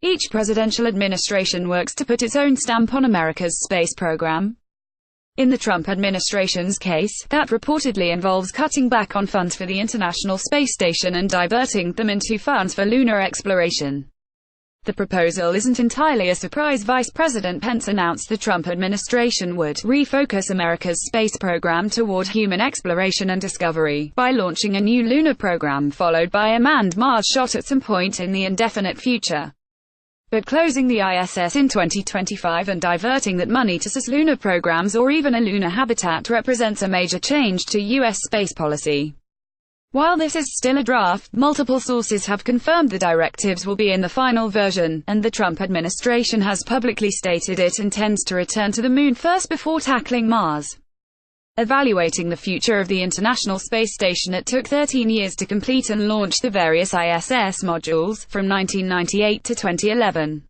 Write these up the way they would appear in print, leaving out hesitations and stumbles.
Each presidential administration works to put its own stamp on America's space program. In the Trump administration's case, that reportedly involves cutting back on funds for the International Space Station and diverting them into funds for lunar exploration. The proposal isn't entirely a surprise. Vice President Pence announced the Trump administration would refocus America's space program toward human exploration and discovery, by launching a new lunar program followed by a manned Mars shot at some point in the indefinite future. But closing the ISS in 2025 and diverting that money to lunar programs or even a lunar habitat represents a major change to U.S. space policy. While this is still a draft, multiple sources have confirmed the directives will be in the final version, and the Trump administration has publicly stated it intends to return to the Moon first before tackling Mars. Evaluating the future of the International Space Station, it took 13 years to complete and launch the various ISS modules, from 1998 to 2011.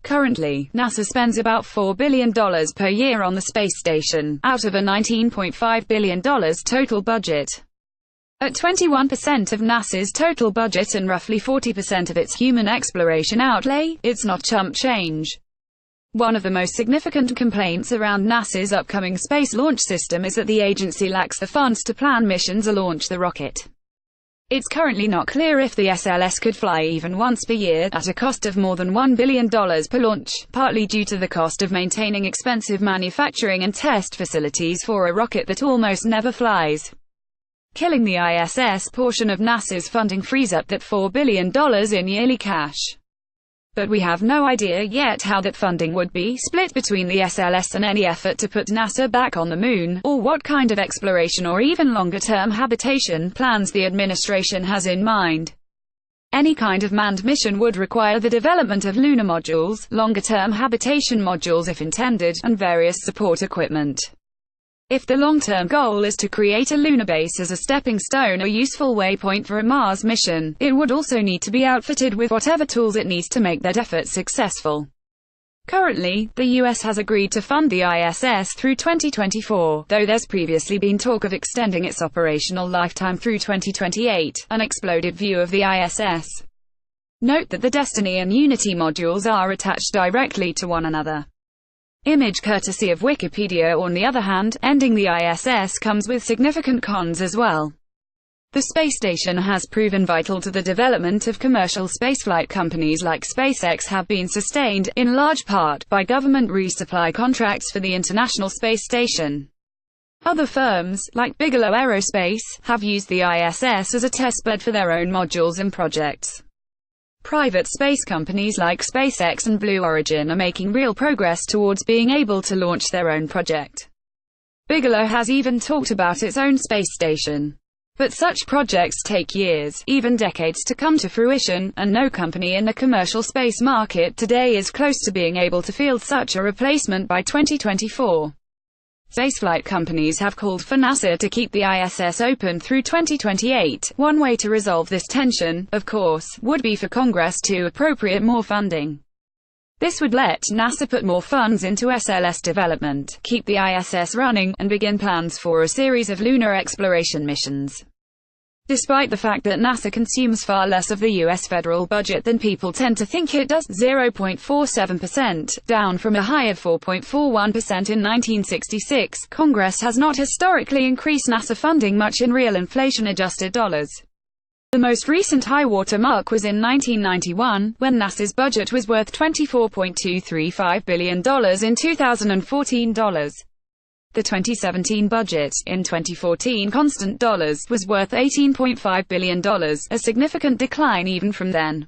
Currently, NASA spends about $4 billion per year on the space station, out of a $19.5 billion total budget. At 21% of NASA's total budget and roughly 40% of its human exploration outlay, it's not chump change. One of the most significant complaints around NASA's upcoming space launch system is that the agency lacks the funds to plan missions or launch the rocket. It's currently not clear if the SLS could fly even once per year, at a cost of more than $1 billion per launch, partly due to the cost of maintaining expensive manufacturing and test facilities for a rocket that almost never flies. Killing the ISS portion of NASA's funding frees up that $4 billion in yearly cash. But we have no idea yet how that funding would be split between the SLS and any effort to put NASA back on the Moon, or what kind of exploration or even longer-term habitation plans the administration has in mind. Any kind of manned mission would require the development of lunar modules, longer-term habitation modules if intended, and various support equipment. If the long-term goal is to create a lunar base as a stepping stone or useful waypoint for a Mars mission, it would also need to be outfitted with whatever tools it needs to make that effort successful. Currently, the U.S. has agreed to fund the ISS through 2024, though there's previously been talk of extending its operational lifetime through 2028, an exploded view of the ISS. Note that the Destiny and Unity modules are attached directly to one another. Image courtesy of Wikipedia. On the other hand, ending the ISS comes with significant cons as well. The space station has proven vital to the development of commercial spaceflight. Companies like SpaceX have been sustained, in large part, by government resupply contracts for the International Space Station. Other firms, like Bigelow Aerospace, have used the ISS as a testbed for their own modules and projects. Private space companies like SpaceX and Blue Origin are making real progress towards being able to launch their own project. Bigelow has even talked about its own space station. But such projects take years, even decades to come to fruition, and no company in the commercial space market today is close to being able to field such a replacement by 2024. Spaceflight companies have called for NASA to keep the ISS open through 2028. One way to resolve this tension, of course, would be for Congress to appropriate more funding. This would let NASA put more funds into SLS development, keep the ISS running, and begin plans for a series of lunar exploration missions. Despite the fact that NASA consumes far less of the U.S. federal budget than people tend to think it does, 0.47%, down from a high of 4.41% in 1966, Congress has not historically increased NASA funding much in real inflation-adjusted dollars. The most recent high-water mark was in 1991, when NASA's budget was worth $24.235 billion in 2014 dollars. The 2017 budget, in 2014 constant dollars, was worth $18.5 billion, a significant decline even from then.